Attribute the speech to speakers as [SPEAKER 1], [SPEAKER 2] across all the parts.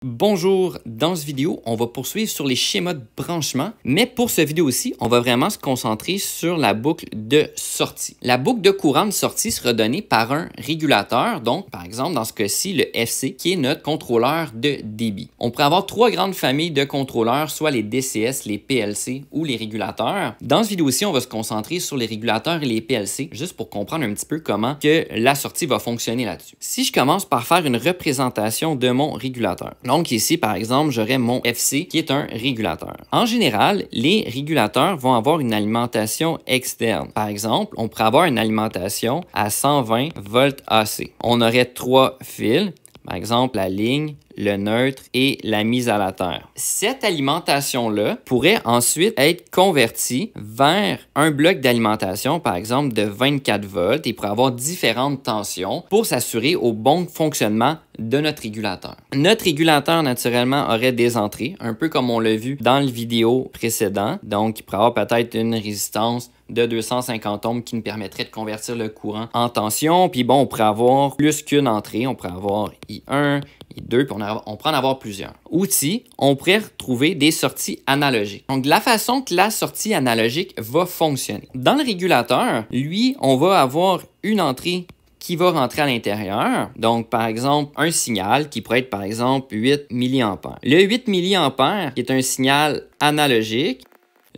[SPEAKER 1] Bonjour, dans cette vidéo, on va poursuivre sur les schémas de branchement, mais pour cette vidéo-ci, on va vraiment se concentrer sur la boucle de sortie. La boucle de courant de sortie sera donnée par un régulateur, donc par exemple dans ce cas-ci, le FC, qui est notre contrôleur de débit. On pourrait avoir trois grandes familles de contrôleurs, soit les DCS, les PLC ou les régulateurs. Dans cette vidéo-ci, on va se concentrer sur les régulateurs et les PLC, juste pour comprendre un petit peu comment que la sortie va fonctionner là-dessus. Si je commence par faire une représentation de mon régulateur. Donc ici, par exemple, j'aurais mon FC qui est un régulateur. En général, les régulateurs vont avoir une alimentation externe. Par exemple, on pourrait avoir une alimentation à 120 volts AC. On aurait trois fils, par exemple la ligne, le neutre et la mise à la terre. Cette alimentation-là pourrait ensuite être convertie vers un bloc d'alimentation, par exemple de 24 volts, et pourrait avoir différentes tensions pour s'assurer au bon fonctionnement de notre régulateur. Notre régulateur, naturellement, aurait des entrées, un peu comme on l'a vu dans le vidéo précédent. Donc, il pourrait avoir peut-être une résistance de 250 ohms qui nous permettrait de convertir le courant en tension. Puis bon, on pourrait avoir plus qu'une entrée. On pourrait avoir I1, I2, puis on pourrait en avoir plusieurs. Outils, on pourrait retrouver des sorties analogiques. Donc, la façon que la sortie analogique va fonctionner. Dans le régulateur, lui, on va avoir une entrée qui va rentrer à l'intérieur. Donc, par exemple, un signal qui pourrait être, par exemple, 8 mA. Le 8 mA, qui est un signal analogique,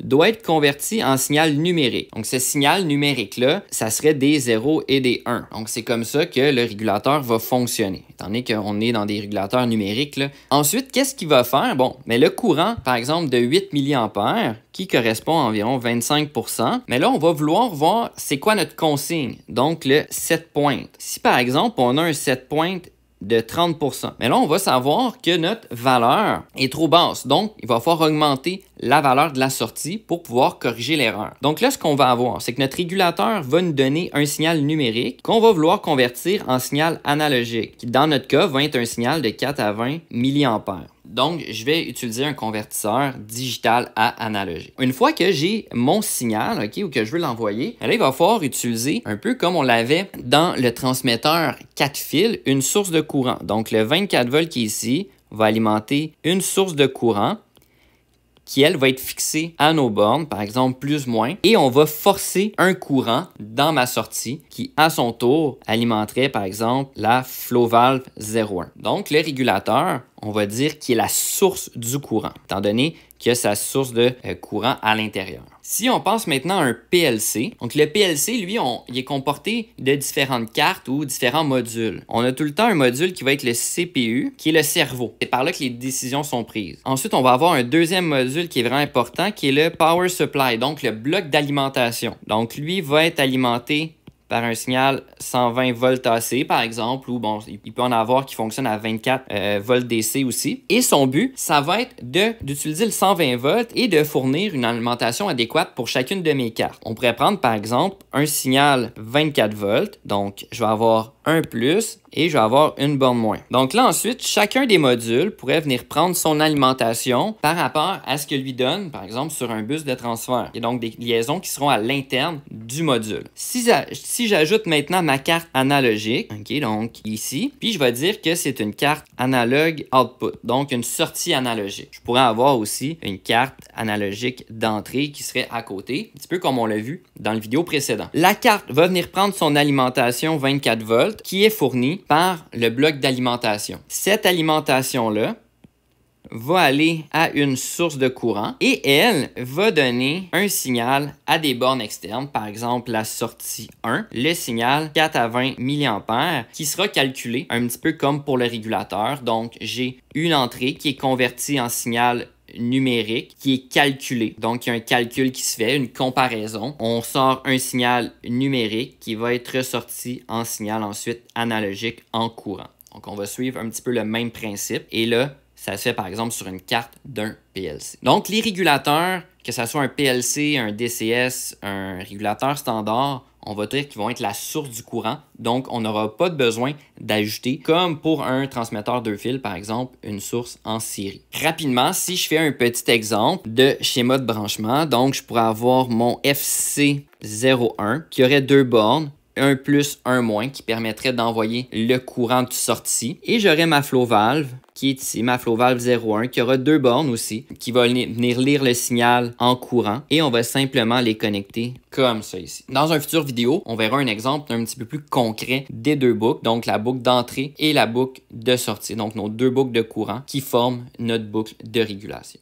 [SPEAKER 1] doit être converti en signal numérique. Donc, ce signal numérique-là, ça serait des 0 et des 1. Donc, c'est comme ça que le régulateur va fonctionner, étant donné qu'on est dans des régulateurs numériques, là. Ensuite, qu'est-ce qu'il va faire? Bon, mais le courant, par exemple, de 8 mA, qui correspond à environ 25 %, mais là, on va vouloir voir c'est quoi notre consigne, donc le set point. Si, par exemple, on a un set point de 30 %. Mais là, on va savoir que notre valeur est trop basse. Donc, il va falloir augmenter la valeur de la sortie pour pouvoir corriger l'erreur. Donc là, ce qu'on va avoir, c'est que notre régulateur va nous donner un signal numérique qu'on va vouloir convertir en signal analogique, qui dans notre cas va être un signal de 4 à 20 mA. Donc, je vais utiliser un convertisseur digital à analogique. Une fois que j'ai mon signal, OK, ou que je veux l'envoyer, là, il va falloir utiliser, un peu comme on l'avait dans le transmetteur 4 fils, une source de courant. Donc, le 24 volts qui est ici va alimenter une source de courant qui, elle, va être fixée à nos bornes, par exemple, plus ou moins, et on va forcer un courant dans ma sortie qui, à son tour, alimenterait, par exemple, la flow valve 01. Donc, le régulateur, on va dire qu'il est la source du courant, étant donné qu'il y a sa source de courant à l'intérieur. Si on passe maintenant à un PLC, donc le PLC, lui, il est comporté de différentes cartes ou différents modules. On a tout le temps un module qui va être le CPU, qui est le cerveau. C'est par là que les décisions sont prises. Ensuite, on va avoir un deuxième module qui est vraiment important, qui est le Power Supply, donc le bloc d'alimentation. Donc, lui va être alimenté par un signal 120 volts AC, par exemple, ou bon, il peut en avoir qui fonctionne à 24 volts DC aussi. Et son but, ça va être d'utiliser le 120 volts et de fournir une alimentation adéquate pour chacune de mes cartes. On pourrait prendre, par exemple, un signal 24 volts, donc je vais avoir un plus et je vais avoir une borne moins. Donc là, ensuite, chacun des modules pourrait venir prendre son alimentation par rapport à ce que lui donne, par exemple, sur un bus de transfert. Il y a donc des liaisons qui seront à l'interne du module. Si j'ajoute maintenant ma carte analogique, OK, donc ici, puis je vais dire que c'est une carte analogue output, donc une sortie analogique. Je pourrais avoir aussi une carte analogique d'entrée qui serait à côté, un petit peu comme on l'a vu dans le vidéo précédent. La carte va venir prendre son alimentation 24 volts qui est fournie par le bloc d'alimentation. Cette alimentation-là va aller à une source de courant et elle va donner un signal à des bornes externes, par exemple la sortie 1, le signal 4 à 20 mA qui sera calculé un petit peu comme pour le régulateur. Donc, j'ai une entrée qui est convertie en signal numérique qui est calculé. Donc, il y a un calcul qui se fait, une comparaison. On sort un signal numérique qui va être ressorti en signal ensuite analogique en courant. Donc, on va suivre un petit peu le même principe. Et là, ça se fait par exemple sur une carte d'un PLC. Donc, les régulateurs, que ce soit un PLC, un DCS, un régulateur standard, on va dire qu'ils vont être la source du courant. Donc, on n'aura pas de besoin d'ajouter, comme pour un transmetteur 2 fils, par exemple, une source en série. Rapidement, si je fais un petit exemple de schéma de branchement, donc je pourrais avoir mon FC01 qui aurait deux bornes, un plus, un moins qui permettrait d'envoyer le courant de sortie. Et j'aurai ma flow valve qui est ici, ma flow valve 01, qui aura 2 bornes aussi, qui va venir lire le signal en courant et on va simplement les connecter comme ça ici. Dans un futur vidéo, on verra un exemple un petit peu plus concret des 2 boucles, donc la boucle d'entrée et la boucle de sortie, donc nos 2 boucles de courant qui forment notre boucle de régulation.